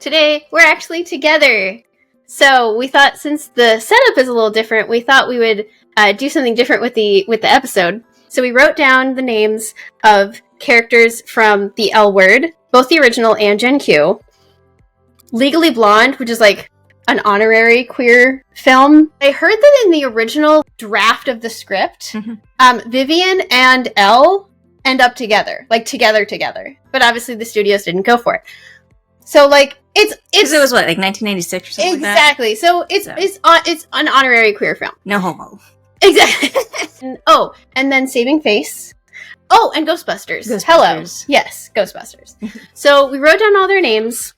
Today, we're actually together. So we thought, since the setup is a little different, we thought we would do something different with the episode. So we wrote down the names of characters from the L Word, both the original and Gen Q. Legally Blonde, which is like an honorary queer film. I heard that in the original draft of the script, Vivian and Elle end up together. Like, together. But obviously the studios didn't go for it. So, like, it was what, like 1996 or something exactly. like that? So it's an honorary queer film. No homo. Exactly. And then Saving Face. Oh, and Ghostbusters. Hello. Yes, Ghostbusters. So we wrote down all their names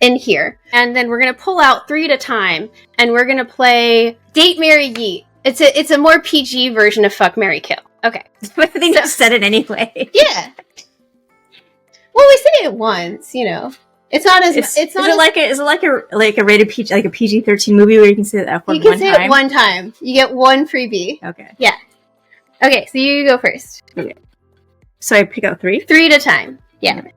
in here, and then we're gonna pull out 3 at a time, and we're gonna play Date, Marry, Yeet. It's a more PG version of Fuck, Marry, Kill. Okay. I think you said it anyway. Yeah. Well, we say it once, you know. It's not as. Is it like a rated PG, like a PG-13 movie where you can say that F word one time? You can say it one time. You get one freebie. Okay. Yeah. Okay, so you go first. Okay. So I pick out 3? 3 at a time. Yeah. Okay.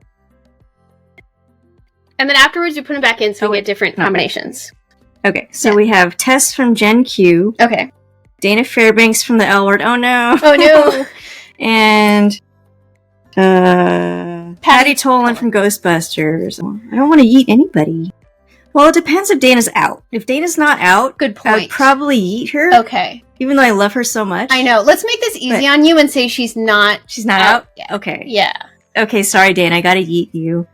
And then afterwards you put them back in so we get different combinations. Okay, so we have Tess from Gen Q. Okay. Dana Fairbanks from the L Word. Oh no. Oh no. And Patty Tolan from Ghostbusters. I don't want to yeet anybody. Well, it depends if Dana's out. If Dana's not out, good point. I would probably yeet her. Okay. Even though I love her so much. I know. Let's make this easy on you and say she's not out? Yet. Okay. Yeah. Okay, sorry, Dana. I gotta yeet you.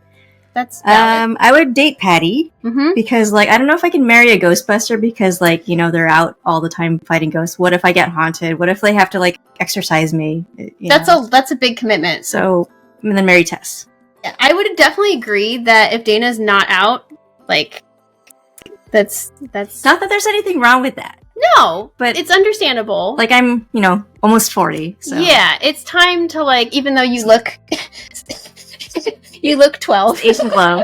That's valid. I would date Patty. Because, like, I don't know if I can marry a Ghostbuster because, like, you know, they're out all the time fighting ghosts. What if I get haunted? What if they have to, like, exorcise me? That's a big commitment. So, and then marry Tess. Yeah, I would definitely agree that if Dana's not out, like, that's not that there's anything wrong with that. No, but it's understandable. Like, I'm, you know, almost 40. So. Yeah, it's time to, like, even though you look you look 12. Age and glow.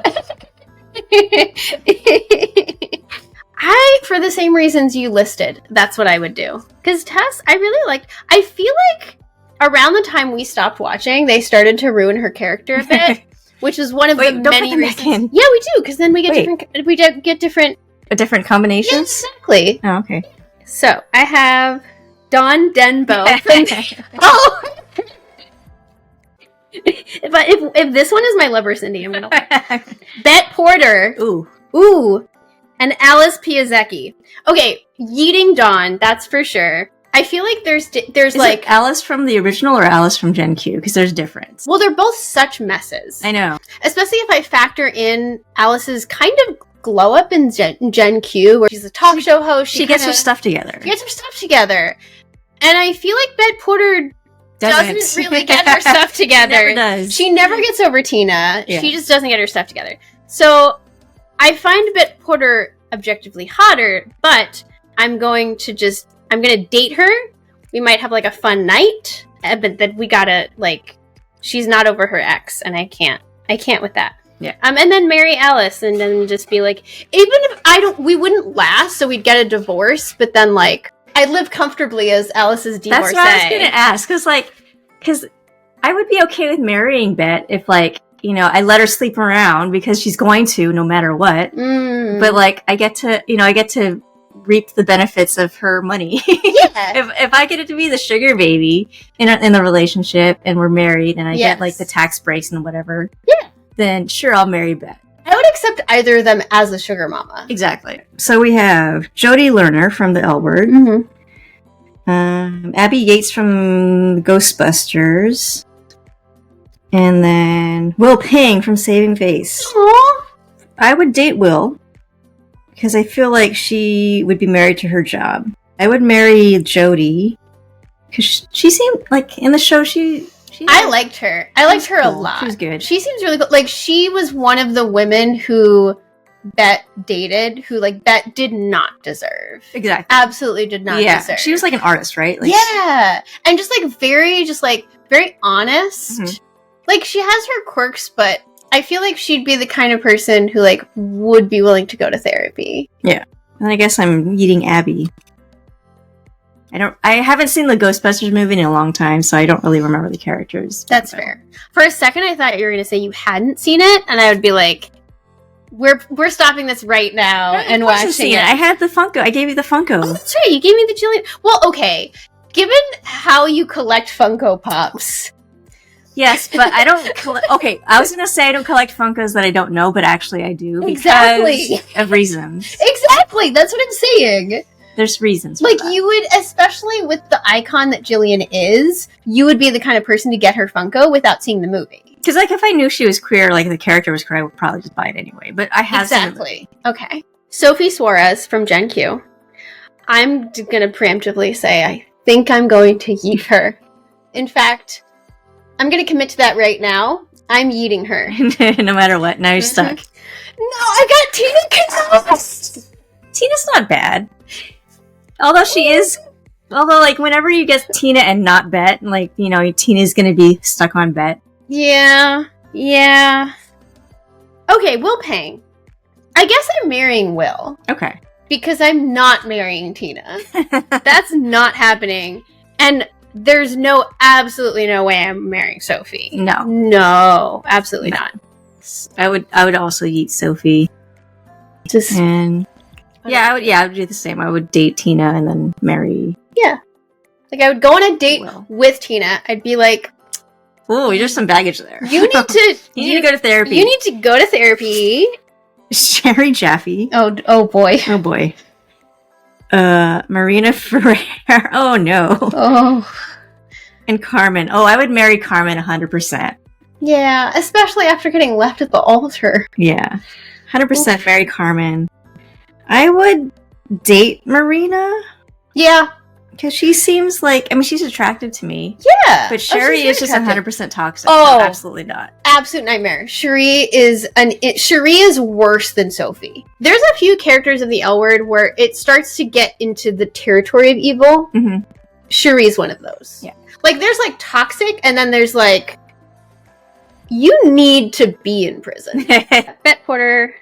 For the same reasons you listed, that's what I would do. Because Tess, I feel like around the time we stopped watching, they started to ruin her character a bit, which is one of the many reasons. Yeah, we do, because then we get different combinations? Yeah, exactly. Oh, okay. So, I have Dawn Denbo. If this one is my lover, Cindy, I'm gonna Bet Porter. Ooh. And Alice Piasecki. Okay, yeeting Dawn, that's for sure. I feel like there's is like Alice from the original or Alice from Gen Q, because there's difference. Well, they're both such messes. I know. Especially if I factor in Alice's kind of glow up in Gen Q, where she's a talk show host. She gets her stuff together. And I feel like Bet Porter doesn't really get her stuff together. Never does. She never gets over Tina. Yeah. She just doesn't get her stuff together. So I find Bet Porter objectively hotter, but I'm going to date her. We might have like a fun night, but then we gotta, like, she's not over her ex, and I can't with that. Yeah. And then marry Alice, and then just be like, even if we wouldn't last, so we'd get a divorce, but then, like, I'd live comfortably as Alice's divorcee. That's what I was gonna ask, because I would be okay with marrying Bet if, like, you know, I let her sleep around because she's going to no matter what. But, like, I get to reap the benefits of her money. Yeah. if I get it to be the sugar baby in the relationship and we're married and I get, like, the tax breaks and whatever. Yeah. Then sure, I'll marry Bet. I would accept either of them as a sugar mama. Exactly. So we have Jodie Lerner from the L Word. Abby Yates from Ghostbusters. And then Will Ping from Saving Face. Aww. I would date Will, because I feel like she would be married to her job. I would marry Jodie, because she seemed like, in the show, I liked her. I liked her a lot. She was good. She seems really cool. Like, she was one of the women who Bet dated, who, like, Bet did not deserve. Exactly. Absolutely did not deserve. She was like an artist, right? Like, yeah. And just, like, very honest. Like, she has her quirks, but I feel like she'd be the kind of person who, like, would be willing to go to therapy. Yeah. And I guess I'm eating Abby. I haven't seen the Ghostbusters movie in a long time, so I don't really remember the characters. That's fair. For a second, I thought you were going to say you hadn't seen it, and I would be like, We're stopping this right now and watching it. I had the Funko. I gave you the Funko. Oh, that's right. You gave me the Jillian. Well, okay. Given how you collect Funko Pops. Yes, but I don't okay, I was going to say I don't collect Funkos that I don't know, but actually I do. Exactly. Because of reasons. Exactly. That's what I'm saying. There's reasons for like, that. You would, especially with the icon that Jillian is, you would be the kind of person to get her Funko without seeing the movie. Because, like, if I knew she was queer, like, the character was queer, I would probably just buy it anyway. But I have Exactly. Okay. Sophie Suarez from Gen Q. I'm going to preemptively say I think I'm going to yeet her. In fact, I'm going to commit to that right now. I'm yeeting her. No matter what. Now you're stuck. No, I got Tina Knowles! Tina's not bad. Although like, whenever you get Tina and not Bet, like, you know, Tina's gonna be stuck on Bet. Yeah. Okay, Will Pang. I guess I'm marrying Will. Okay. Because I'm not marrying Tina. That's not happening. And there's absolutely no way I'm marrying Sophie. No, absolutely not. I would also yeet Sophie. I would do the same. I would date Tina and then marry. Yeah. Like, I would go on a date with Tina. I'd be like, "Ooh, there's some baggage there. You need to you need to go to therapy. You need to go to therapy." Sherry Jaffe. Oh boy. Marina Ferrer. Oh no. Oh. And Carmen. Oh, I would marry Carmen 100%. Yeah, especially after getting left at the altar. Yeah. 100% marry Carmen. I would date Marina. Yeah. Because she seems like, I mean, she's attractive to me. Yeah. But Sherry is just 100% toxic. Oh. So absolutely not. Absolute nightmare. Cherie is worse than Sophie. There's a few characters of the L Word where it starts to get into the territory of evil. Mm-hmm. Cherie's one of those. Yeah. Like, there's, like, toxic, and then there's, like, you need to be in prison. Bette Porter,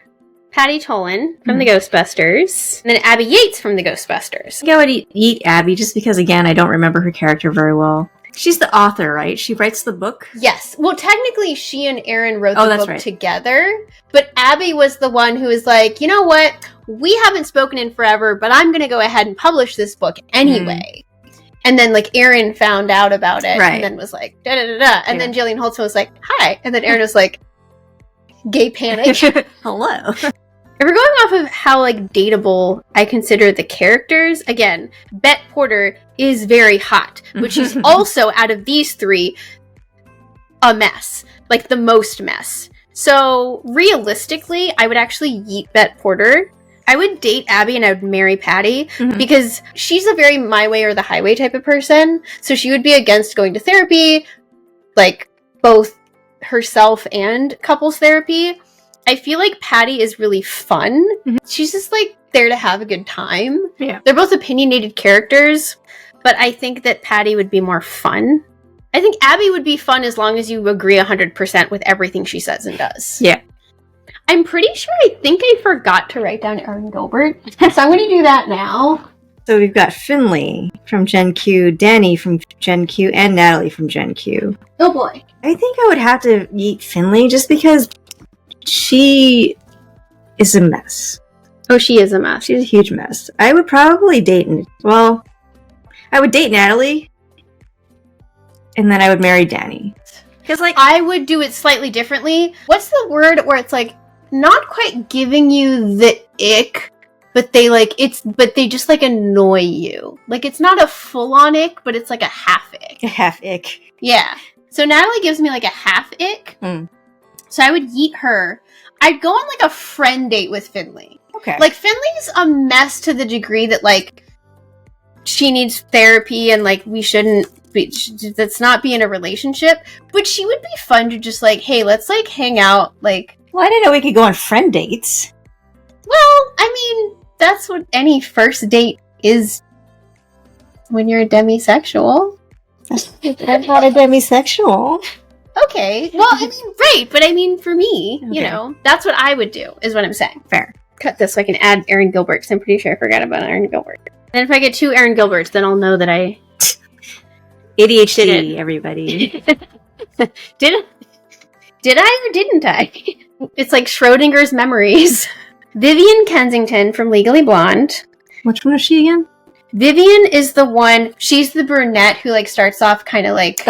Patty Tolan from the Ghostbusters, and then Abby Yates from the Ghostbusters. I think I would eat Abby just because, again, I don't remember her character very well. She's the author, right? She writes the book? Yes. Well, technically, she and Aaron wrote the book right. together, but Abby was the one who was like, you know what? We haven't spoken in forever, but I'm going to go ahead and publish this book anyway. And then, like, Aaron found out about it, and then was like, da-da-da-da. And then Jillian Holtzman was like, hi. And then Aaron was like, gay panic. Hello. If we're going off of how, like, dateable I consider the characters, again, Bette Porter is very hot, but she's also, out of these three, a mess. Like, the most mess. So, realistically, I would actually yeet Bette Porter. I would date Abby and I would marry Patty because she's a very my way or the highway type of person. So she would be against going to therapy, like both herself and couples therapy. I feel like Patty is really fun. She's just like there to have a good time. Yeah. They're both opinionated characters, but I think that Patty would be more fun. I think Abby would be fun as long as you agree 100% with everything she says and does. Yeah. I'm pretty sure I forgot to write down Erin Gilbert, so I'm going to do that now. So we've got Finley from Gen Q, Danny from Gen Q, and Natalie from Gen Q. Oh boy. I think I would have to eat Finley just because she is a mess. Oh, she is a mess. She's a huge mess. I would probably date, I would date Natalie, and then I would marry Danny. Because, like, I would do it slightly differently. What's the word where it's, like, not quite giving you the ick, but they, like, but they just, like, annoy you. Like, it's not a full-on ick, but it's, like, a half ick. A half ick. Yeah. So Natalie gives me, like, a half ick. So I would yeet her. I'd go on, like, a friend date with Finley. Okay. Like, Finley's a mess to the degree that, like, she needs therapy and, like, we shouldn't... That's not be in a relationship, but she would be fun to just like, hey, let's like hang out. Like, well, I didn't know we could go on friend dates. Well, I mean, that's what any first date is when you're a demisexual. I'm not a demisexual. Okay, well, I mean, right, but I mean, for me, you know, that's what I would do, is what I'm saying. Fair. Cut this so I can add Erin Gilbert, because I'm pretty sure I forgot about Erin Gilbert. And if I get 2 Erin Gilberts, then I'll know that I... ADHD, everybody. Did I or didn't I? It's like Schrodinger's memories. Vivian Kensington from Legally Blonde. Which one is she again? Vivian is the one, she's the brunette who like starts off kind of like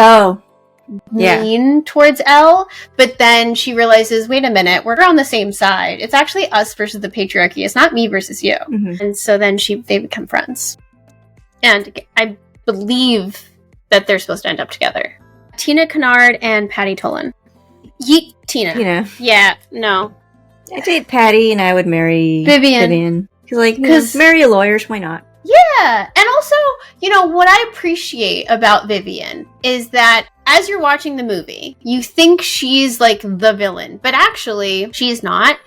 mean towards Elle, but then she realizes, wait a minute, we're on the same side. It's actually us versus the patriarchy. It's not me versus you. Mm-hmm. And so then they become friends. And I believe that they're supposed to end up together. Tina Kennard and Patty Tolan. Yeet Tina. Yeah, no. I'd date Patty and I would marry Vivian. Because marry a lawyer, why not? Yeah, and also, what I appreciate about Vivian is that as you're watching the movie, you think she's like the villain, but actually she's not.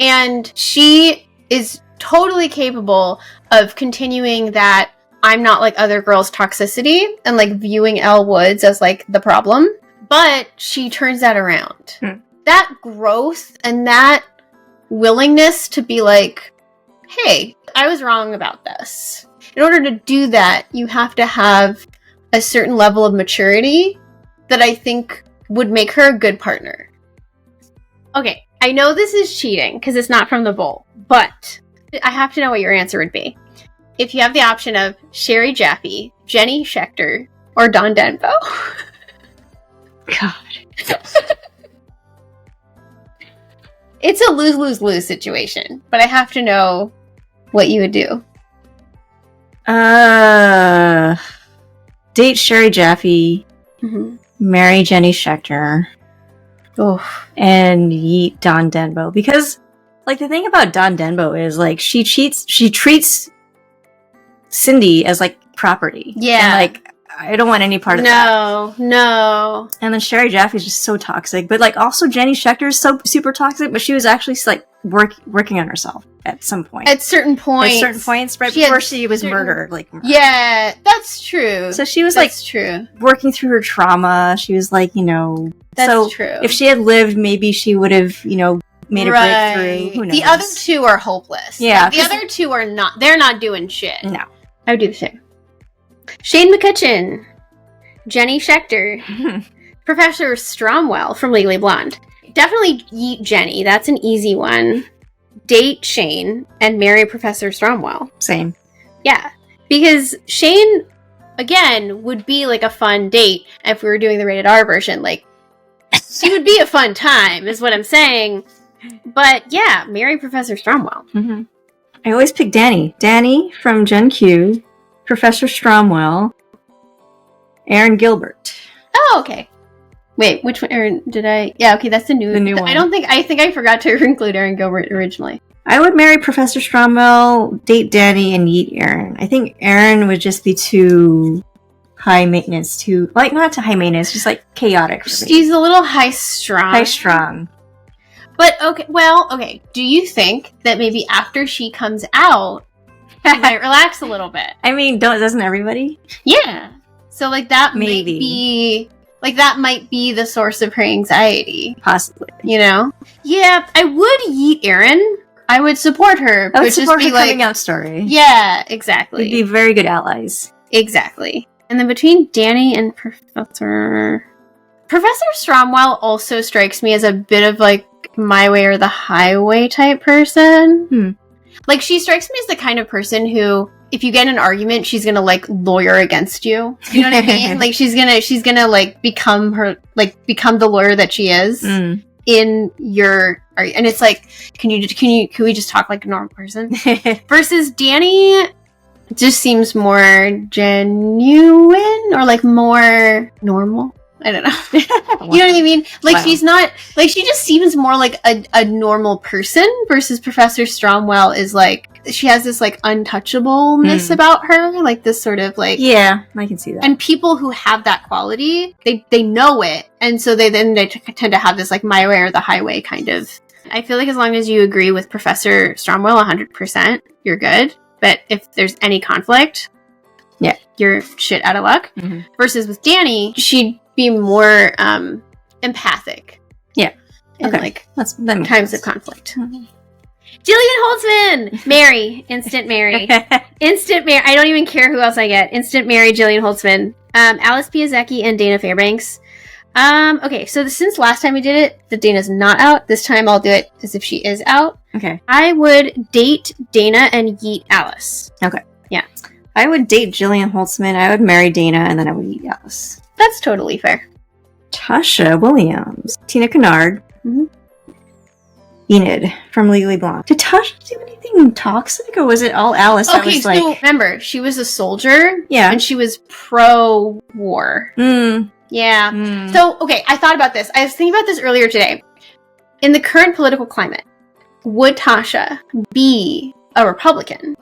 And she is totally capable of continuing that I'm not like other girls toxicity and like viewing Elle Woods as like the problem, but she turns that around. That growth and that willingness to be like, hey, I was wrong about this. In order to do that, you have to have a certain level of maturity that I think would make her a good partner. Okay, I know this is cheating because it's not from the bowl, but I have to know what your answer would be. If you have the option of Sherry Jaffe, Jenny Schechter, or Dawn Denbo. God. It's a lose-lose-lose situation, but I have to know what you would do. Date Sherry Jaffe, marry Jenny Schechter, and yeet Dawn Denbo. Because, like, the thing about Dawn Denbo is, like, she treats Cindy as, like, property. Yeah. And, like, I don't want any part of that. No. And then Sherry Jaffe is just so toxic. But, like, also Jenny Schechter is so super toxic, but she was actually, like, working on herself at some point. At certain points, right before she was murdered. Like, yeah, that's true. So she was, true. Working through her trauma. She was, like, That's true. If she had lived, maybe she would have, made a breakthrough. Who knows? The other two are hopeless. Yeah. Like, the other two are not. They're not doing shit. No. I would do the same. Shane McCutcheon, Jenny Schechter, Professor Stromwell from Legally Blonde. Definitely yeet Jenny. That's an easy one. Date Shane and marry Professor Stromwell. Same. Yeah. Because Shane, again, would be like a fun date if we were doing the rated R version. Like, he would be a fun time, is what I'm saying. But yeah, marry Professor Stromwell. Mm-hmm. I always pick Danny. Danny from Gen Q, Professor Stromwell, Aaron Gilbert. Oh, okay. Wait, which one, Aaron, did I... Yeah, okay, that's the new one. I think I forgot to include Aaron Gilbert originally. I would marry Professor Stromwell, date Danny, and yeet Aaron. I think Aaron would just be too high maintenance, not too high maintenance, just like chaotic for me. She's a little high strung. But, okay, do you think that maybe after she comes out, she might relax a little bit? I mean, doesn't everybody? Yeah. So, like, that that might be the source of her anxiety. Possibly. Yeah, I would yeet Erin. I would support her. I would support her coming out story. Yeah, exactly. We'd be very good allies. Exactly. And then between Danny and Professor Stromwell also strikes me as a bit of, like, my way or the highway type person. Like, she strikes me as the kind of person who, if you get in an argument, she's gonna, like, lawyer against you. You know what I mean? Like, she's gonna, like, become the lawyer that she is in your, and it's like, can we just talk like a normal person? Versus Danny just seems more genuine or, like, more normal. I don't know. You know what I mean? Like, wow. She's not, like, she just seems more like a normal person versus Professor Stromwell is, like, she has this, like, untouchableness about her, like, this sort of, like... Yeah, I can see that. And people who have that quality, they know it, and so they tend to have this, like, my way or the highway kind of... I feel like as long as you agree with Professor Stromwell 100%, you're good, but if there's any conflict, yeah, you're shit out of luck. Versus with Danny, she'd be more empathic. Yeah. In, like, times of conflict. Jillian Holtzman! Mary. Instant Mary. Instant Mary. I don't even care who else I get. Instant Mary, Jillian Holtzman. Alice Piasecki and Dana Fairbanks. Okay, so since last time we did it, that Dana's not out. This time I'll do it as if she is out. Okay. I would date Dana and yeet Alice. Okay. Yeah. I would date Jillian Holtzman. I would marry Dana, and then I would yeet Alice. That's totally fair. Tasha Williams. Tina Kennard. Mm-hmm. Enid from Legally Blonde. Did Tasha do anything toxic, or was it all Alice? Okay, so remember, she was a soldier. Yeah. And she was pro-war. Yeah. So, okay, I thought about this. I was thinking about this earlier today. In the current political climate, would Tasha be a Republican?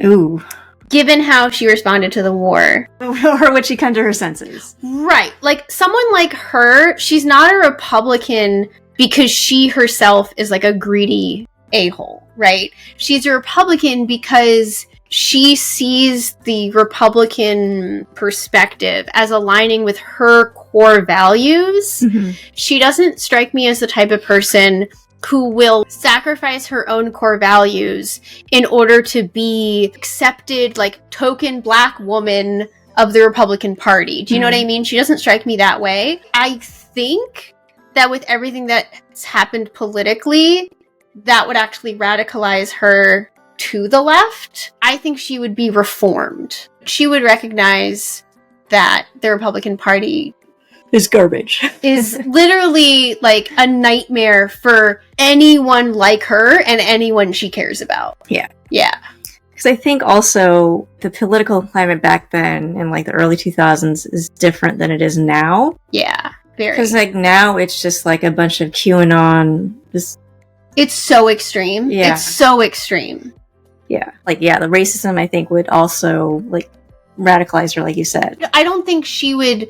Ooh. Given how she responded to the war. Or would she come to her senses? Right. Like, someone like her, she's not a Republican because she herself is like a greedy a-hole, right? She's a Republican because she sees the Republican perspective as aligning with her core values. Mm-hmm. She doesn't strike me as the type of person who will sacrifice her own core values in order to be accepted, like, token black woman of the Republican Party. Do you know what I mean? She doesn't strike me that way. I think that with everything that's happened politically, that would actually radicalize her to the left. I think she would be reformed. She would recognize that the Republican Party is garbage. Is literally like a nightmare for anyone like her and anyone she cares about. Yeah. Yeah. Because I think also the political climate back then in like the early 2000s is different than it is now. Yeah. Very. Because like now it's just like a bunch of QAnon. It's so extreme. Yeah. It's so extreme. Yeah. Like, yeah, the racism I think would also like radicalize her, like you said. I don't think she would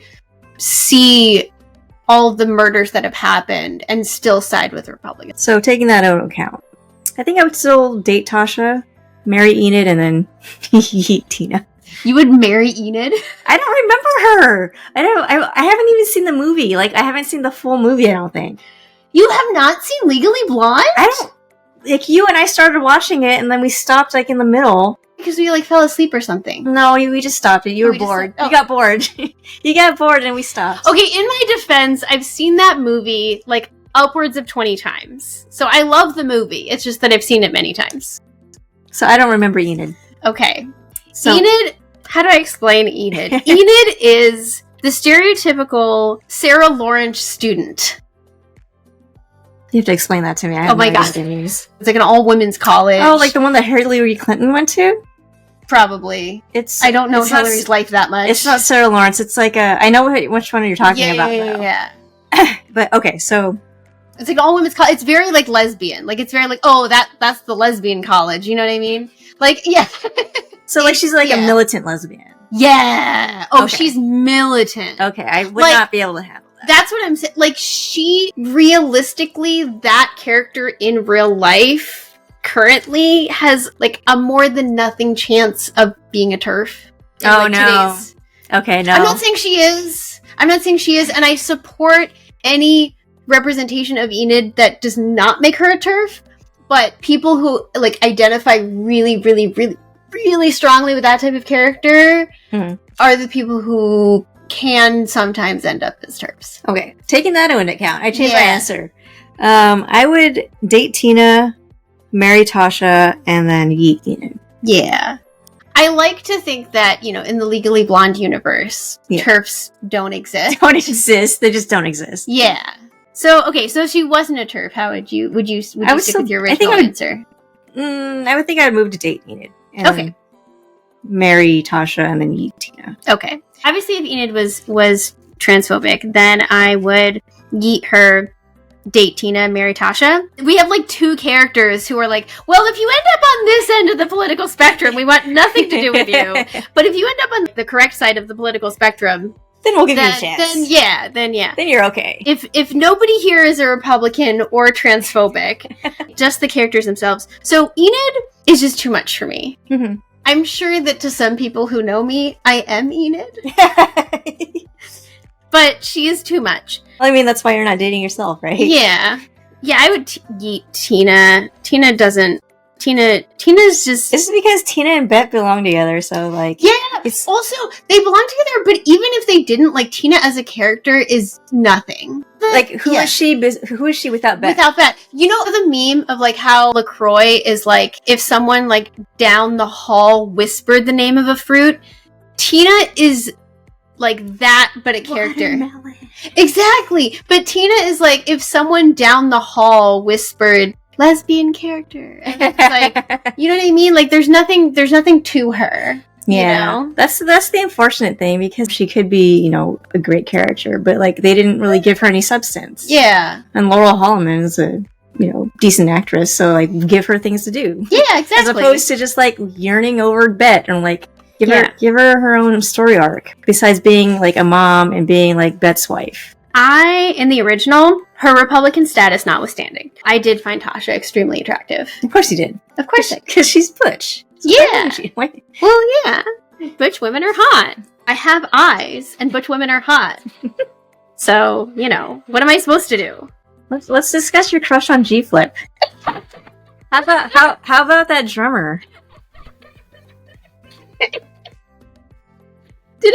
see all of the murders that have happened and still side with Republicans. So taking that into account, I think I would still date Tasha, marry Enid, and then yeet Tina. You would marry Enid? I don't remember her. I haven't even seen the movie. Like, I haven't seen the full movie, I don't think. You have not seen Legally Blonde? Like, you and I started watching it, and then we stopped, like, in the middle. Because we, like, fell asleep or something. No, we just stopped it. You were bored. You got bored. You got bored, and we stopped. Okay, in my defense, I've seen that movie, like, upwards of 20 times. So I love the movie. It's just that I've seen it many times. So I don't remember Enid. Okay. So Enid, how do I explain Enid? Enid is the stereotypical Sarah Lawrence student. You have to explain that to me. Oh my god. It's like an all-women's college. Oh, like the one that Hillary Clinton went to? Probably. I don't know Hillary's life that much. It's not Sarah Lawrence. It's like I know which one you're talking about. Yeah. But okay, so it's like an all-women's college. It's very like lesbian. Like it's very like, oh, that's the lesbian college. You know what I mean? Like, yeah. So like she's like a militant lesbian. Yeah. Oh, okay. She's militant. Okay, I would not be able to handle that. That's what I'm saying. Like, she, realistically, that character in real life currently has, like, a more than nothing chance of being a TERF. Oh, no. Okay, no. I'm not saying she is, and I support any representation of Enid that does not make her a TERF, but people who, like, identify really, really, really, really strongly with that type of character are the people who can sometimes end up as TERFs. Okay, taking that into account, I changed my answer. I would date Tina, marry Tasha, and then yeet Enid. Yeah. I like to think that, you know, in the Legally Blonde universe, TERFs don't exist. They just don't exist. Yeah. So, okay, so if she wasn't a TERF, how would you stick with your original answer? I would think I would move to date Enid. And marry Tasha and then yeet Tina. Okay. Obviously, if Enid was transphobic, then I would yeet her, date Tina, marry Tasha. We have like two characters who are like, well, if you end up on this end of the political spectrum, we want nothing to do with you. But if you end up on the correct side of the political spectrum, then we'll give you a chance. Then you're okay. If nobody here is a Republican or transphobic, just the characters themselves. So Enid is just too much for me. Mm-hmm. I'm sure that to some people who know me, I am Enid. But she is too much. Well, I mean, that's why you're not dating yourself, right? Yeah. Yeah, I would yeet Tina. Tina doesn't Tina's just... It's because Tina and Bet belong together, so, like... Yeah, it's also, they belong together, but even if they didn't, like, Tina as a character is nothing. Like, who is she without Bet? Without Bet. You know the meme of, like, how LaCroix is, like, if someone, like, down the hall whispered the name of a fruit, Tina is... like that, but a character. Watermelon. Exactly. But Tina is like if someone down the hall whispered lesbian character. And it's like, you know what I mean? Like there's nothing to her. Yeah. You know? That's the unfortunate thing because she could be, you know, a great character, but like they didn't really give her any substance. Yeah. And Laurel Holloman is a, you know, decent actress, so like give her things to do. Yeah, exactly. As opposed to just like yearning over Bet and like give her own story arc, besides being, like, a mom and being, like, Bet's wife. In the original, her Republican status notwithstanding, I did find Tasha extremely attractive. Of course you did. Of course. Because she's butch. Yeah. Well, yeah. Butch women are hot. I have eyes, and butch women are hot. So, you know, what am I supposed to do? Let's discuss your crush on G-Flip. How about that drummer?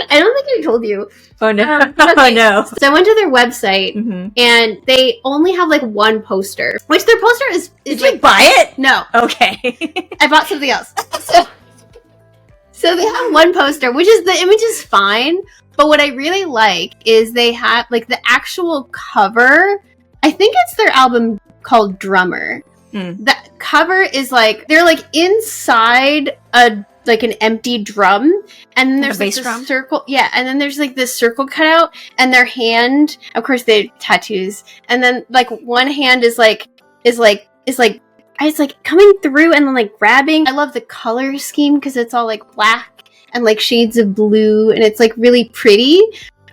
I don't think I told you. Oh no! Okay. Oh no! So I went to their website, and they only have like one poster. Which their poster is Did like, you buy it? No. Okay. I bought something else. So they have one poster, which is the image is fine. But what I really like is they have like the actual cover. I think it's their album called Drummer. The cover is like they're like inside like an empty drum, and then there's like this circle, and then there's like this circle cut out, and their hand, of course they have tattoos, and then like one hand is like coming through and then like grabbing. I love the color scheme because it's all like black and like shades of blue, and it's like really pretty.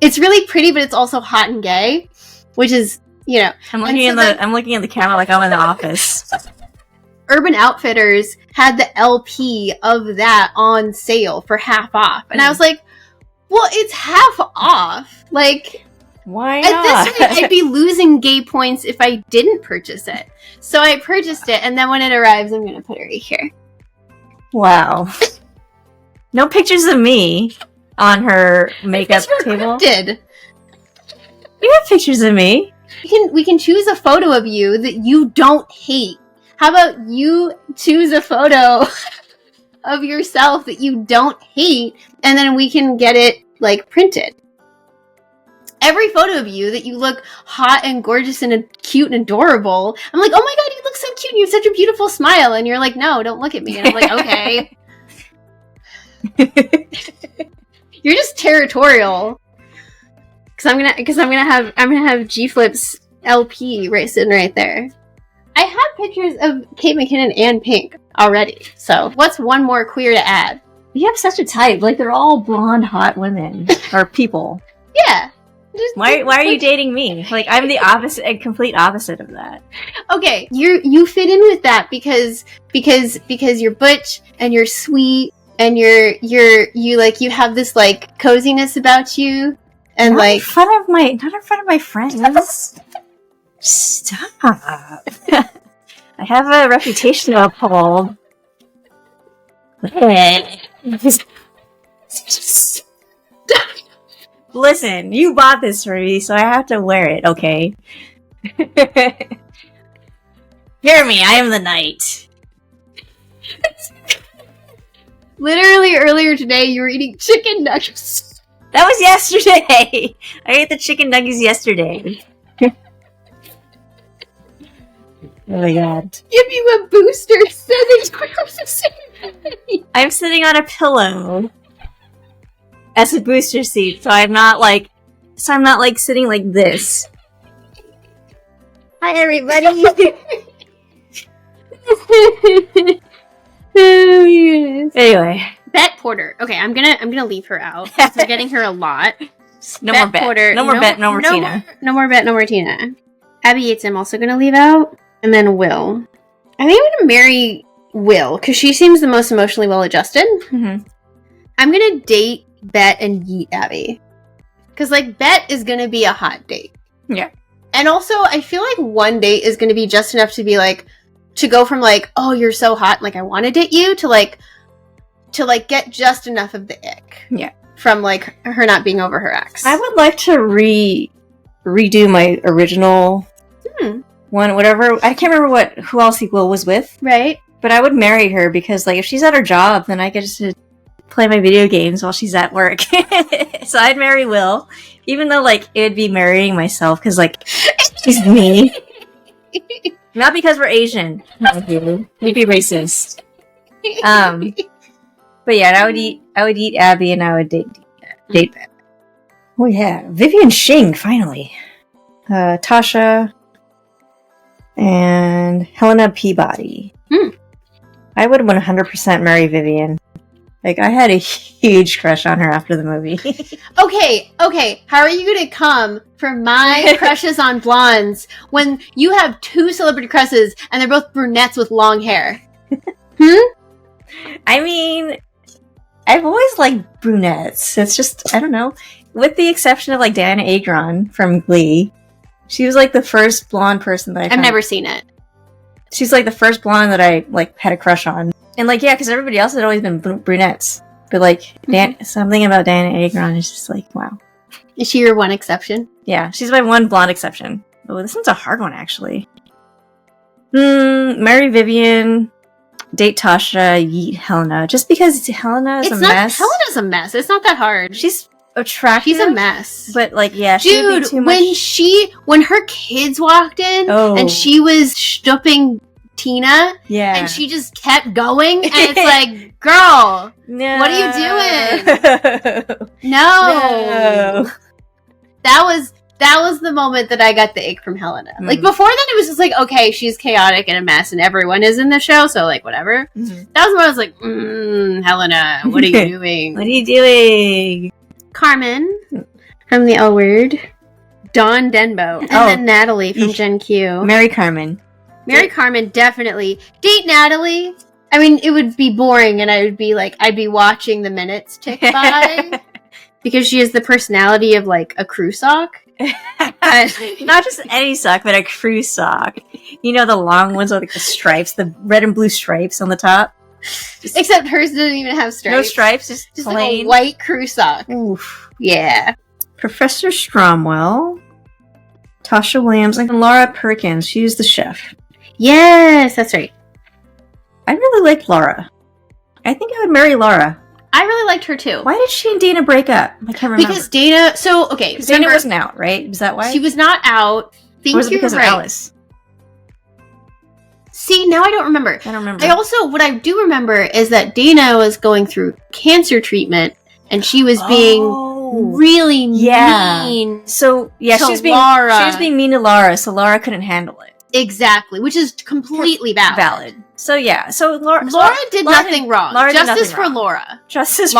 It's really pretty, but it's also hot and gay, which is, you know. I'm looking at the camera like I'm in the office. Urban Outfitters had the LP of that on sale for half off. And I was like, well, it's half off. Like, why not? At this rate, I'd be losing gay points if I didn't purchase it. So I purchased it, and then when it arrives, I'm going to put it right here. Wow. No pictures of me on her makeup table. Did You have pictures of me. We can choose a photo of you that you don't hate. How about you choose a photo of yourself that you don't hate, and then we can get it, like, printed. Every photo of you that you look hot and gorgeous and cute and adorable, I'm like, oh my god, you look so cute, and you have such a beautiful smile, and you're like, no, don't look at me. And I'm like, okay. You're just territorial. Because I'm gonna have G-Flip's LP sitting right there. I have pictures of Kate McKinnon and Pink already. So what's one more queer to add? You have such a type. Like they're all blonde, hot women or people. Yeah. Why are you dating me? Like I'm the opposite, a complete opposite of that. Okay, you fit in with that because you're butch and you're sweet and you have this like coziness about you and not like in front of my friends. Stop. I have a reputation to uphold. Listen, you bought this for me, so I have to wear it, okay? Hear me, I am the knight. Literally earlier today you were eating chicken nuggets. That was yesterday. I ate the chicken nuggets yesterday. Oh my god. Give you a booster sitting. I'm sitting on a pillow as a booster seat, so I'm not like sitting like this. Hi everybody. Oh yes. Anyway. Bet Porter. Okay, I'm gonna leave her out. We're getting her a lot. No more Bet. Porter. No more Bet. No more Tina. No more Bet. No more Tina. Abby Yates. I'm also gonna leave out, and then Will. I think I'm gonna marry Will because she seems the most emotionally well-adjusted. Mm-hmm. I'm gonna date Bet and Yeet Abby because like Bet is gonna be a hot date. Yeah. And also, I feel like one date is gonna be just enough to be like to go from like, oh, you're so hot, like I want to date you, to like get just enough of the ick. Yeah. From like her not being over her ex. I would like to redo my original one, whatever. I can't remember who else Will was with. Right. But I would marry her because like if she's at her job, then I get to play my video games while she's at work. So I'd marry Will, even though like it would be marrying myself because like she's me. Not because we're Asian. We'd be racist. But yeah, I would eat Abby and I would date Beth. Oh yeah, Vivian Shing finally. Tasha and Helena Peabody. I would 100% marry Vivian. Like I had a huge crush on her after the movie. Okay. How are you going to come for my crushes on blondes when you have two celebrity crushes and they're both brunettes with long hair? I mean, I've always liked brunettes. It's just, I don't know. With the exception of like Diana Agron from Glee. She was like the first blonde person that I've never seen it. She's like the first blonde that I like had a crush on. And like, yeah, because everybody else had always been brunettes. But like, something about Diana Agron is just like, wow. Is she your one exception? Yeah, she's my one blonde exception. Oh, this one's a hard one, actually. Marry Vivian, date Tasha, yeet Helena. Just because Helena is a mess. Helena's a mess. It's not that hard. She's attractive. She's a mess. But like, yeah, dude, too much. when her kids walked in and she was stooping Tina, and she just kept going, and it's like, girl, no. What are you doing? No. That was the moment that I got the ick from Helena. Like before then, it was just like, okay, she's chaotic and a mess, and everyone is in the show, so like whatever. That was when I was like, Helena, what are you doing? What are you doing? Carmen from the L Word, Dawn Denbo, and then Natalie from Gen Q. Marry Carmen. Marry Carmen, definitely. Date Natalie. I mean, it would be boring, and I would be like, I'd be watching the minutes tick by because she has the personality of like a crew sock. Not just any sock, but a crew sock. You know, the long ones with like the stripes, the red and blue stripes on the top. Except hers doesn't even have stripes. No stripes, just plain. Like a white crew sock. Oof. Yeah. Professor Stromwell, Tasha Williams, and Laura Perkins. She's the chef. Yes, that's right. I really liked Laura. I think I would marry Laura. I really liked her too. Why did she and Dana break up? I can't remember. Because Dana... So, okay. Dana wasn't out, right? Is that why? She was not out. Or was it because of Alice? See, now I don't remember. I don't remember. What I do remember is that Dana was going through cancer treatment, and she was being really mean. So, yeah, she was being mean to Laura, so Laura couldn't handle it. Exactly, which is completely valid. So yeah, so Laura did nothing wrong. Justice for Laura. Justice for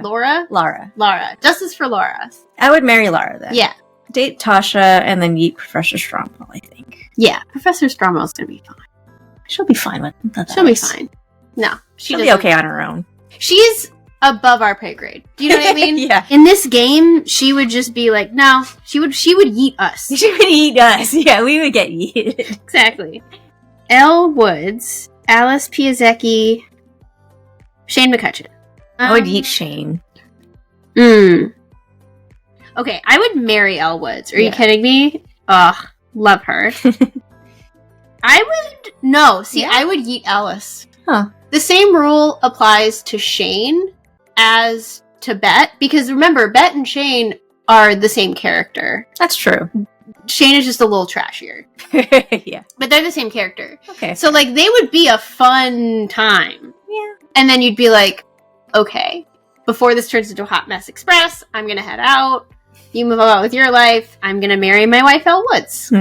Laura. Laura. Justice for Laura. I would marry Laura then. Yeah. Date Tasha and then yeet Professor Stromwell, I think. Yeah, Professor Stromwell's gonna be fine. She'll be fine with that. She'll be fine. No, she'll be okay on her own. She's above our pay grade. Do you know what I mean? Yeah. In this game, she would just be like, no, she would yeet us. She would eat us. Yeah, we would get yeeted. Exactly. Elle Woods, Alice Piasecki, Shane McCutcheon. I would eat Shane. Okay, I would marry Elle Woods. Are you kidding me? Ugh, love her. I would eat Alice. Huh. The same rule applies to Shane as to Bet, because remember, Bet and Shane are the same character. That's true. Shane is just a little trashier. Yeah. But they're the same character. Okay. So, like, they would be a fun time. Yeah. And then you'd be like, okay, before this turns into a Hot Mess Express, I'm going to head out. You move on with your life. I'm going to marry my wife, Elle Woods.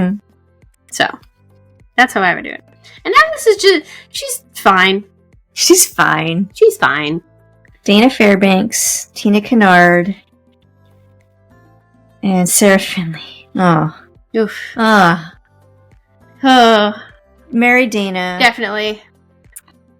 So, that's how I would do it. And Alice is just, she's fine. She's fine. She's fine. Dana Fairbanks, Tina Kennard, and Sarah Finley. Oh. Oof. Marry Dana. Definitely.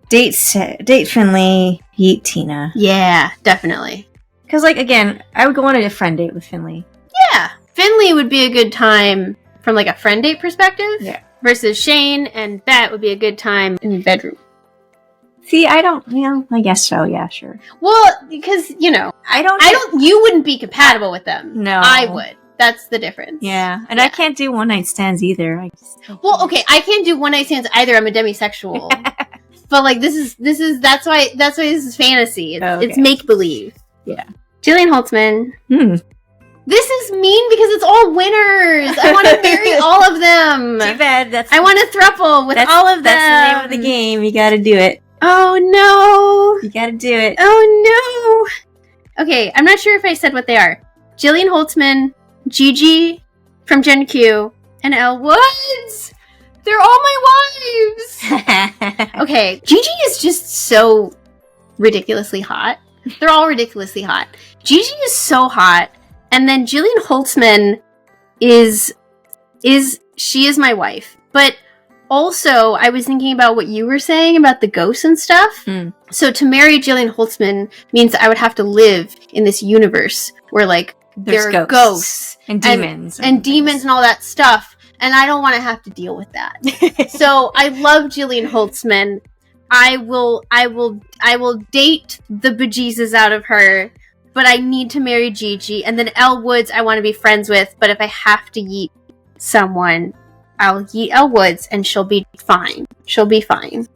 Date Finley, yeet Tina. Yeah, definitely. Because, like, again, I would go on a friend date with Finley. Yeah. Finley would be a good time from like a friend date perspective. Yeah. Versus Shane and Bet would be a good time in the bedroom. See, I guess so. Yeah, sure. Well, because, you wouldn't be compatible with them. No. I would. That's the difference. Yeah. And I can't do one night stands either. Okay, I can't do one night stands either. I'm a demisexual. But like that's why this is fantasy. It's make believe. Yeah. Jillian Holtzman. This is mean because it's all winners. I want to marry all of them. Too bad. I want a throuple with all of them. That's the name of the game. You got to do it. Oh no! You got to do it. Oh no! Okay, I'm not sure if I said what they are. Jillian Holtzman, Gigi from Gen Q, and Elle Woods. They're all my wives. Okay, Gigi is just so ridiculously hot. They're all ridiculously hot. Gigi is so hot, and then Jillian Holtzman is my wife. But also, I was thinking about what you were saying about the ghosts and stuff. So to marry Jillian Holtzman means I would have to live in this universe where like there are ghosts and demons and demons and all that stuff. And I don't want to have to deal with that. So I love Jillian Holtzman. I will date the bejesus out of her, but I need to marry Gigi. And then Elle Woods I want to be friends with, but if I have to yeet someone, I'll yeet Elle Woods and she'll be fine. She'll be fine.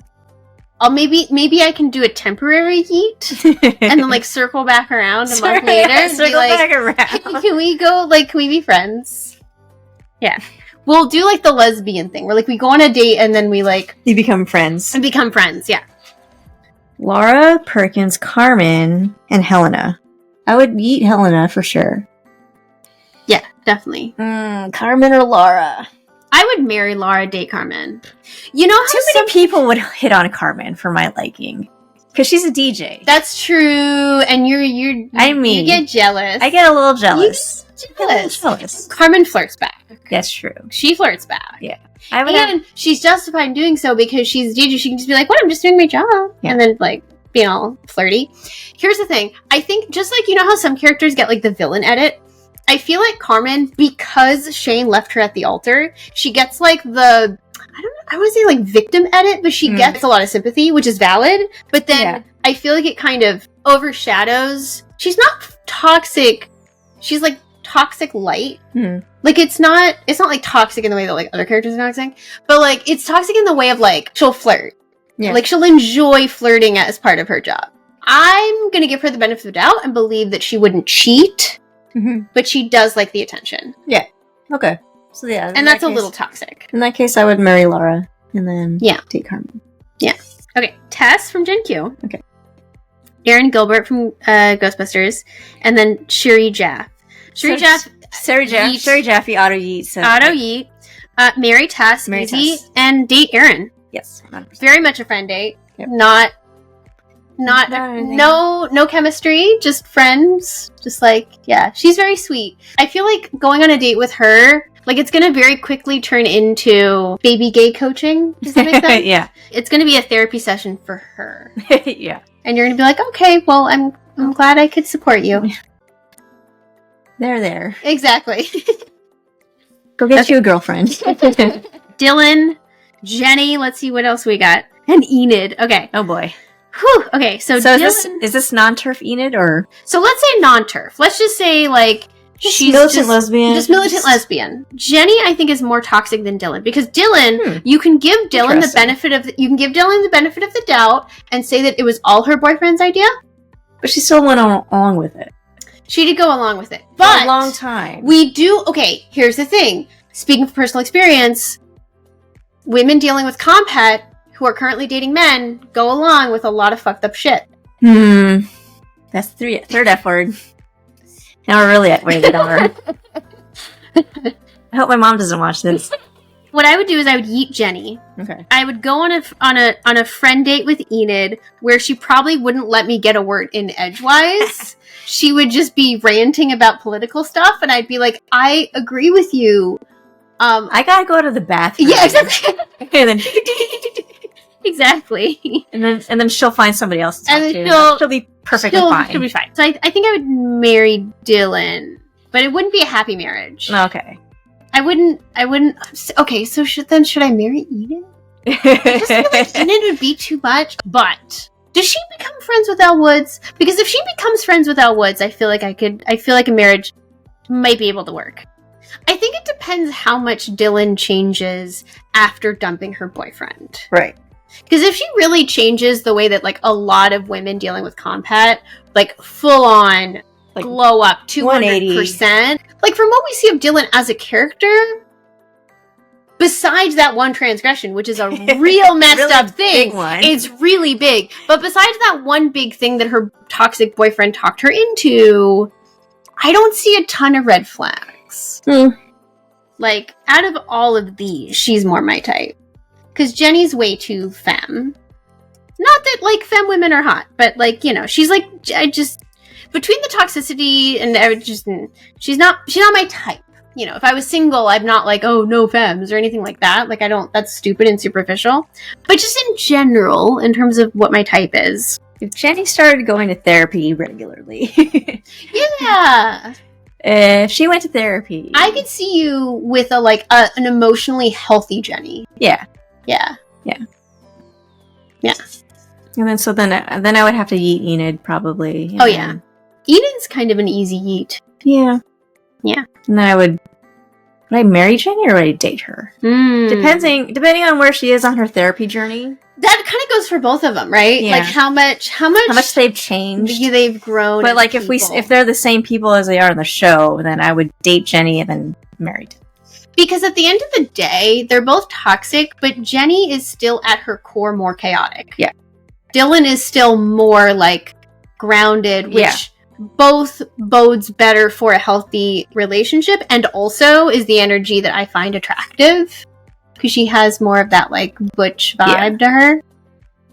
Maybe I can do a temporary yeet and then like circle back around a month later and be like, back around. Hey, can we be friends? Yeah. We'll do like the lesbian thing where like we go on a date and then we like you become friends. Yeah. Laura, Perkins, Carmen, and Helena. I would yeet Helena for sure. Yeah, definitely. Carmen or Laura? I would marry Laura, date Carmen. You know how too many people would hit on Carmen for my liking. Because she's a DJ. That's true, and you get jealous. I get a little jealous. Jealous. Carmen flirts back. That's true. She flirts back. Yeah. She's justified in doing so because she's a DJ. She can just be like, "What? I'm just doing my job," and then like being all flirty. Here's the thing. I think just like you know how some characters get like the villain edit. I feel like Carmen, because Shane left her at the altar, she gets like I want to say like victim edit, but she gets a lot of sympathy, which is valid. But then I feel like it kind of overshadows. She's not toxic. She's like toxic light. Like it's not like toxic in the way that like other characters are toxic, but like it's toxic in the way of like she'll flirt. Yeah. Like she'll enjoy flirting as part of her job. I'm going to give her the benefit of the doubt and believe that she wouldn't cheat. But she does like the attention. Yeah. Okay. So yeah. And that's a little toxic. In that case, I would marry Laura and then date Carmen. Yeah. Okay. Tess from Gen Q. Okay. Aaron Gilbert from Ghostbusters. And then Shuri Jaff. Shuri Jaffe, auto yeet. So auto yeet. Marry Tess, easy. And date Aaron. Yes. 100%. Very much a friend date. Yep. No chemistry, just friends. Just like, yeah, she's very sweet. I feel like going on a date with her, like it's going to very quickly turn into baby gay coaching. Does that make sense? Yeah. It's going to be a therapy session for her. Yeah. And you're going to be like, okay, well, I'm glad I could support you. There. Exactly. Go get you a girlfriend. Dylan, Jenny, let's see what else we got. And Enid. Okay. Oh boy. Whew. Okay, so Dylan, is this non-turf Enid or? So let's say non-turf. Let's just say like she's militant lesbian. Just militant lesbian. Jenny, I think, is more toxic than Dylan because Dylan, you can give Dylan the benefit of the doubt and say that it was all her boyfriend's idea, but she still went along with it. She did go along with it, but for a long time. We do. Okay, here's the thing. Speaking from personal experience, women dealing with compet who are currently dating men go along with a lot of fucked up shit. That's third F word. Now we're really weighted on her. I hope my mom doesn't watch this. What I would do is I would yeet Jenny. Okay. I would go on a friend date with Enid where she probably wouldn't let me get a word in edgewise. She would just be ranting about political stuff, and I'd be like, I agree with you. I gotta go to the bathroom. Yeah, exactly. And then exactly. And then she'll find somebody else to talk and to. She'll be perfectly fine. She'll be fine. So I think I would marry Dylan, but it wouldn't be a happy marriage. Okay. I wouldn't. Okay, so should I marry Enid? I just feel like Enid would be too much. But does she become friends with Elle Woods? Because if she becomes friends with Elle Woods, I feel like a marriage might be able to work. I think it depends how much Dylan changes after dumping her boyfriend. Right. Because if she really changes the way that, like, a lot of women dealing with compat, like, full on, like, glow up 200%. Like, from what we see of Dylan as a character, besides that one transgression, which is a real messed really up thing, it's really big. But besides that one big thing that her toxic boyfriend talked her into, I don't see a ton of red flags. Like, out of all of these, she's more my type. Because Jenny's way too femme. Not that, like, femme women are hot, but, like, you know, she's like, between the toxicity and she's not my type. You know, if I was single, I'm not like, oh, no femmes or anything like that. Like, that's stupid and superficial. But just in general, in terms of what my type is. If Jenny started going to therapy regularly. Yeah. If she went to therapy. I could see you with an emotionally healthy Jenny. Yeah. Yeah. Yeah. Yeah. And then I would have to yeet Enid, probably. Oh, yeah. Enid's kind of an easy yeet. Yeah. Yeah. And then would I marry Jenny or would I date her? Depending on where she is on her therapy journey. That kind of goes for both of them, right? Yeah. Like how much they've changed. They've grown. But like if they're the same people as they are in the show, then I would date Jenny and then marry Dylan. Because at the end of the day, they're both toxic, but Jenny is still at her core more chaotic. Yeah. Dylan is still more like grounded, which both bodes better for a healthy relationship and also is the energy that I find attractive. Because she has more of that, like, butch vibe to her.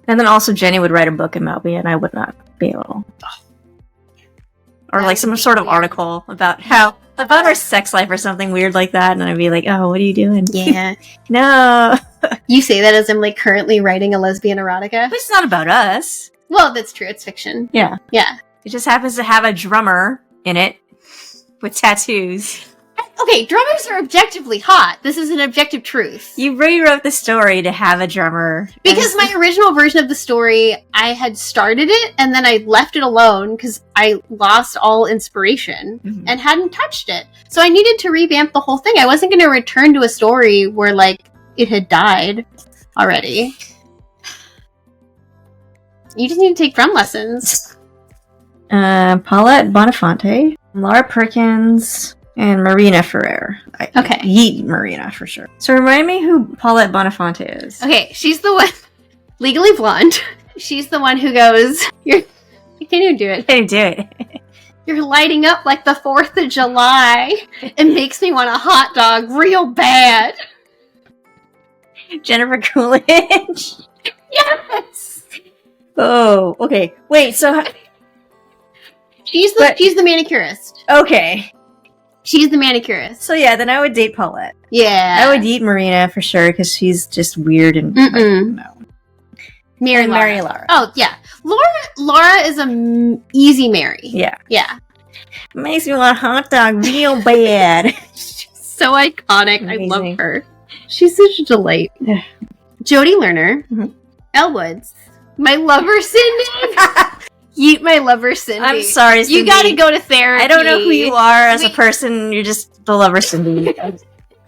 And then also Jenny would write a book about me and I would not be able to. Or like some sort of article about her sex life or something weird like that. And I'd be like, oh, what are you doing? Yeah. No. You say that as I'm, like, currently writing a lesbian erotica. But it's not about us. Well, that's true. It's fiction. Yeah. Yeah. It just happens to have a drummer in it with tattoos. Okay, drummers are objectively hot. This is an objective truth. You rewrote the story to have a drummer. Because my original version of the story, I had started it, and then I left it alone because I lost all inspiration and hadn't touched it. So I needed to revamp the whole thing. I wasn't going to return to a story where, like, it had died already. You just need to take drum lessons. Paulette Boniface, Laura Perkins, and Marina Ferrer. Okay. Yeet Marina, for sure. So remind me who Paulette Boniface is. Okay, she's the one, Legally Blonde. She's the one who goes, I can't even do it. Can't do it. You're lighting up like the 4th of July. It makes me want a hot dog real bad. Jennifer Coolidge. Yes! Oh, okay. Wait, so... She's the manicurist. Okay. She's the manicurist. So yeah, then I would date Paulette. Yeah. I would date Marina for sure, because she's just weird and... no. Marry Laura. Oh, yeah. Laura is a easy marry. Yeah. Yeah. Makes me want a hot dog real bad. She's so iconic. Amazing. I love her. She's such a delight. Jodie Lerner. Elle Woods. My lover, Cindy. Yeet my lover, Cindy. I'm sorry, Cindy. You gotta go to therapy. I don't know who you are as a person. You're just the lover, Cindy.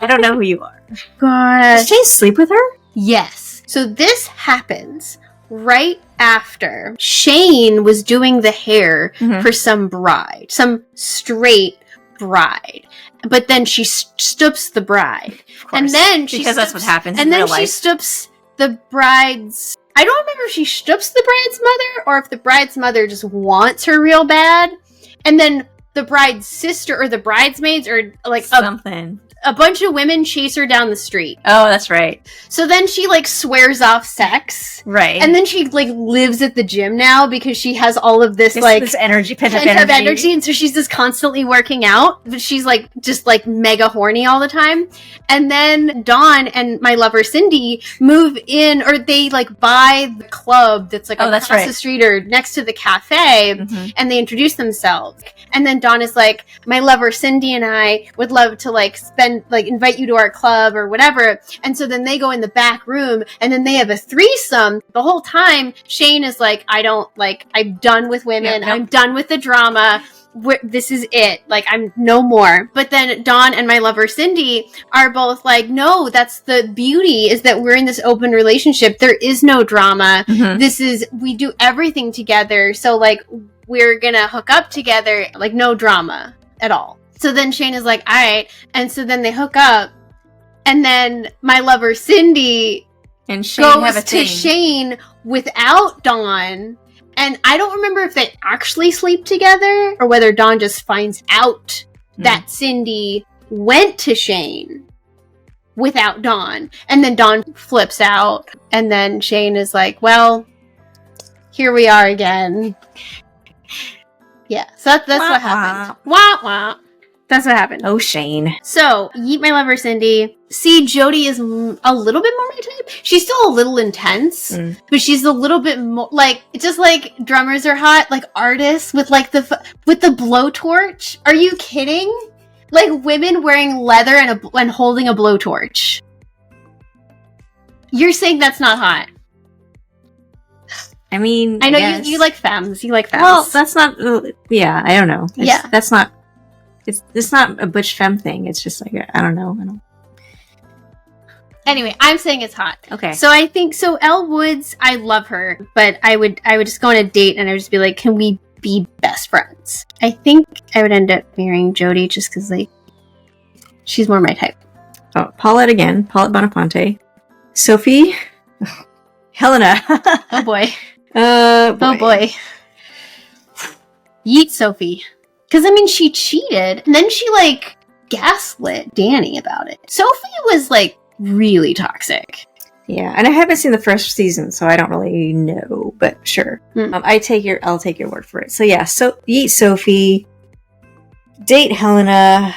I don't know who you are. Gosh. Does Jay sleep with her? Yes. So this happens right after Shane was doing the hair for some bride. Some straight bride. But then she stoops the bride. And then she because that's what happens and in then real she life. stoops the bride's... I don't remember if she stoops the bride's mother or if the bride's mother just wants her real bad. And then the bride's sister or the bridesmaids or like something. A bunch of women chase her down the street. Oh, that's right. So then she like swears off sex. Right. And then she like lives at the gym now because she has all of this energy, pent up energy. And so she's just constantly working out. But she's like just like mega horny all the time. And then Dawn and my lover Cindy move in, or they like buy the club that's like across the street or next to the cafe, and they introduce themselves. And then Dawn is like, my lover Cindy and I would love to like invite you to our club or whatever. And so then they go in the back room and then they have a threesome. The whole time Shane is like, I'm done with women. Yep. I'm done with the drama. This is it. Like, I'm no more. But then Dawn and my lover Cindy are both like, no, that's the beauty, is that we're in this open relationship. There is no drama. Mm-hmm. We do everything together. So like, we're gonna hook up together, like no drama at all. So then Shane is like, all right. And so then they hook up. And then my lover Cindy and Shane goes to Shane without Dawn. And I don't remember if they actually sleep together or whether Dawn just finds out that Cindy went to Shane without Dawn. And then Dawn flips out. And then Shane is like, well, here we are again. Yeah, so that's what happened. Wah, wah. That's what happened. Oh, Shane. So, Yeet my lover Cindy. See, Jodie is a little bit more my type. She's still a little intense, but she's a little bit more like, just like drummers are hot, like artists with like with the blowtorch. Are you kidding? Like women wearing leather and holding a blowtorch. You're saying that's not hot? I mean, I know you like femmes. You like femmes. Well, that's not. Yeah, I don't know. That's not. It's not a butch femme thing. It's just like, I don't know. Anyway, I'm saying it's hot. Okay. So I think Elle Woods, I love her, but I would just go on a date and I would just be like, can we be best friends? I think I would end up marrying Jodie just because like she's more my type. Oh, Paulette Bonafante, Sophie, Helena. Oh boy. Oh boy. Yeet Sophie. Because, I mean, she cheated, and then she, like, gaslit Danny about it. Sophie was, like, really toxic. Yeah, and I haven't seen the first season, so I don't really know, but sure. I'll take your word for it. So, yeah, Yeet Sophie, date Helena,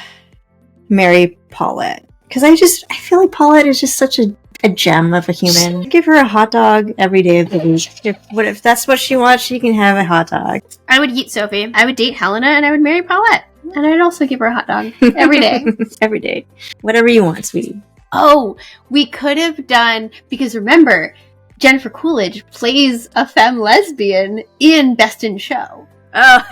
marry Paulette. Because I feel like Paulette is just such a gem of a human. Give her a hot dog every day of the week. If that's what she wants, she can have a hot dog. I would Yeet Sophie. I would date Helena, and I would marry Paulette. And I'd also give her a hot dog every day. Every day. Whatever you want, sweetie. Oh, we could have done, because remember, Jennifer Coolidge plays a femme lesbian in Best in Show. Oh,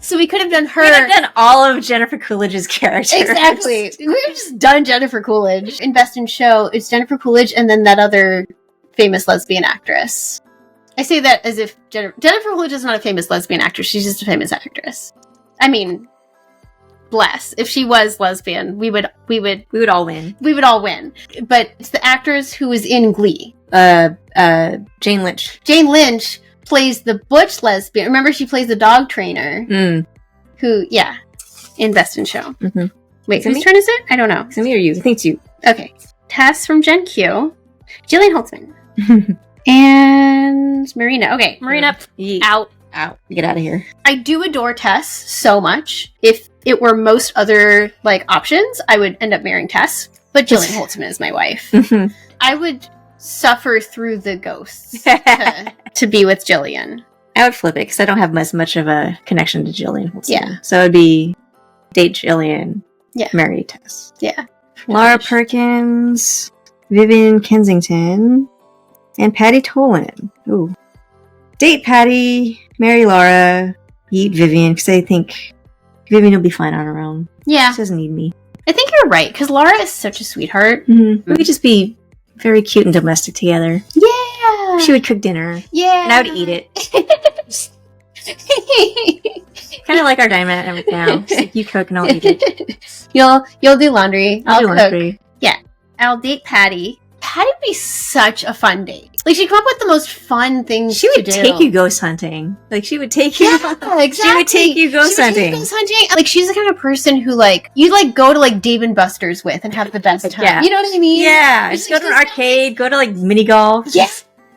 so we could have done her. We could have done all of Jennifer Coolidge's characters. Exactly. We would have just done Jennifer Coolidge. In Best in Show, it's Jennifer Coolidge and then that other famous lesbian actress. I say that as if Jennifer Coolidge is not a famous lesbian actress. She's just a famous actress. I mean, bless. If she was lesbian, we would all win. We would all win. But it's the actress who was in Glee. Jane Lynch. Jane Lynch plays the butch lesbian. Remember, she plays the dog trainer. Who, yeah, in Best in Show. Mm-hmm. Wait, whose turn is it? I don't know. Is it me or you? I think it's you. Okay. Tess from Gen Q. Jillian Holtzman. And Marina. Okay, Marina, out. Get out of here. I do adore Tess so much. If it were most other, like, options, I would end up marrying Tess. But Jillian Holtzman is my wife. I would suffer through the ghosts to be with Jillian. I would flip it because I don't have as much of a connection to Jillian Holtzman. Yeah. So it would be date Jillian, marry Tess. Yeah. Laura Perkins, Vivian Kensington, and Patty Tolan. Ooh. Date Patty, marry Laura, Yeet Vivian, because I think Vivian will be fine on her own. Yeah. She doesn't need me. I think you're right, because Laura is such a sweetheart. Mm-hmm. We could just be very cute and domestic together. Yeah. She would cook dinner. Yeah. And I would eat it. Kind of like our dynamic now. Like, you cook and I'll eat it. You'll do laundry. I'll do laundry. Yeah. I'll date Patty. Patty would be such a fun date. Like, she'd come up with the most fun things She would take you ghost hunting. Like, she would take you... Yeah, exactly. She would take you ghost hunting. Like, she's the kind of person who, like, you'd, like, go to, like, Dave and Buster's with and have the best time. Yeah. You know what I mean? Yeah. Just go to an arcade, go to, like, mini golf. Yeah.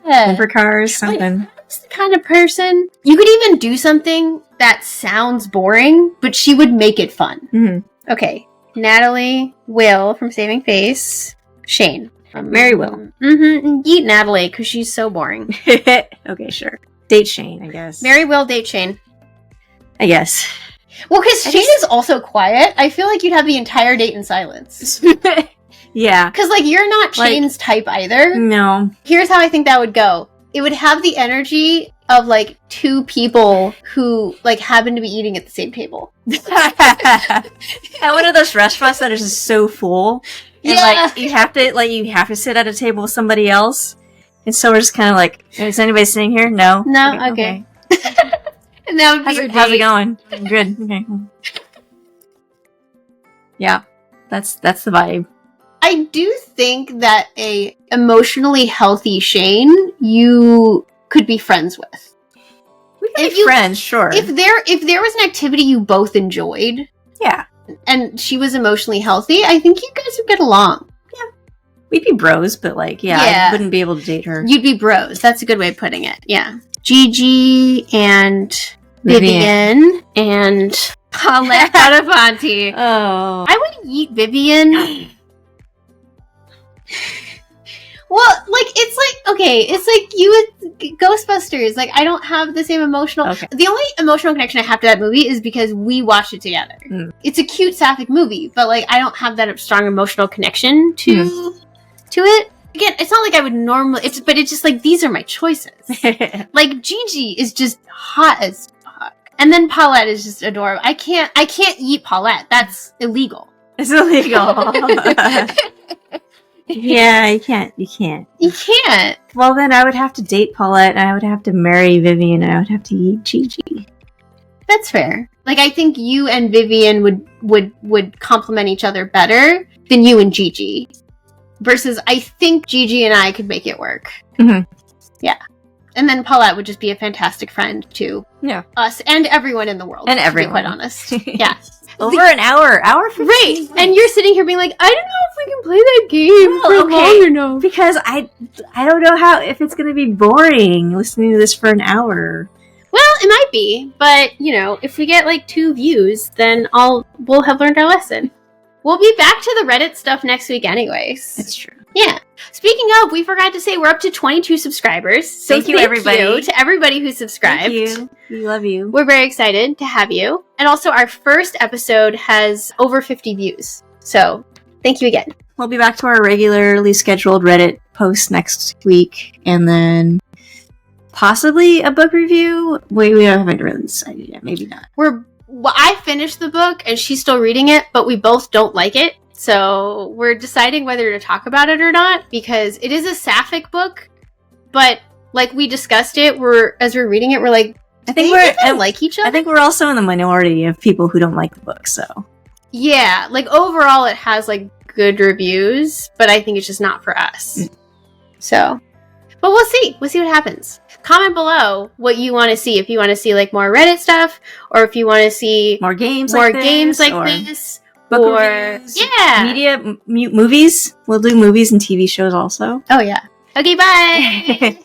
Over cars, something. Like, that's the kind of person... You could even do something that sounds boring, but she would make it fun. Mm-hmm. Okay. Natalie, Will from Saving Face, Shane. Marry Will. Mm-hmm. Yeet Natalie, because she's so boring. Okay, sure. Date Shane, I guess. Marry Will, date Shane. I guess. Well, because Shane is also quiet. I feel like you'd have the entire date in silence. Yeah. Because, like, you're not Shane's type either. No. Here's how I think that would go. It would have the energy of, like, two people who, like, happen to be eating at the same table. At one of those restaurants that is just so full. And, like, you have to sit at a table with somebody else. And so we're just kind of like, is anybody sitting here? No. No? Okay. And that would be how's it going? Good. Okay. Yeah. That's the vibe. I do think that a emotionally healthy Shane you could be friends with. We could be friends, sure. If there was an activity you both enjoyed, yeah, and she was emotionally healthy, I think you guys would get along. Yeah. We'd be bros, but like, I wouldn't be able to date her. You'd be bros. That's a good way of putting it. Yeah. Gigi and Vivian and Paulette Badavanti. Oh. I would Yeet Vivian. Well, like, it's like you with Ghostbusters. Like, I don't have the same emotional... Okay. The only emotional connection I have to that movie is because we watched it together. Mm. It's a cute Sapphic movie, but, like, I don't have that strong emotional connection to it. Again, it's not like I would normally... But it's just, like, these are my choices. Like, Gigi is just hot as fuck. And then Paulette is just adorable. I can't eat Paulette. That's illegal. It's illegal. Yeah, you can't. You can't. Well, then I would have to date Paulette, and I would have to marry Vivian, and I would have to eat Gigi. That's fair. Like, I think you and Vivian would complement each other better than you and Gigi. Versus, I think Gigi and I could make it work. Mm-hmm. Yeah. And then Paulette would just be a fantastic friend to us and everyone in the world. And everyone. To be quite honest. Yeah. Over an hour 15. Right. And you're sitting here being like, I don't know if we can play that game for long or no. Because I don't know if it's going to be boring listening to this for an hour. Well, it might be, but you know, if we get like 2 views, then we'll have learned our lesson. We'll be back to the Reddit stuff next week anyways. That's true. Yeah. Speaking of, we forgot to say we're up to 22 subscribers. So thank you, everybody. Thank you to everybody who subscribed. Thank you. We love you. We're very excited to have you. And also, our first episode has over 50 views. So, thank you again. We'll be back to our regularly scheduled Reddit post next week. And then possibly a book review. We haven't really decided yet. Maybe not. I finished the book, and she's still reading it, but we both don't like it. So we're deciding whether to talk about it or not, because it is a Sapphic book, but like we discussed it, as we're reading it, we're like, I think we like each other. I think we're also in the minority of people who don't like the book, so. Yeah, like overall it has like good reviews, but I think it's just not for us. So, but we'll see. We'll see what happens. Comment below what you want to see. If you want to see like more Reddit stuff, or if you want to see more games like this. Book reviews, media, movies. We'll do movies and TV shows also. Oh, yeah. Okay, bye!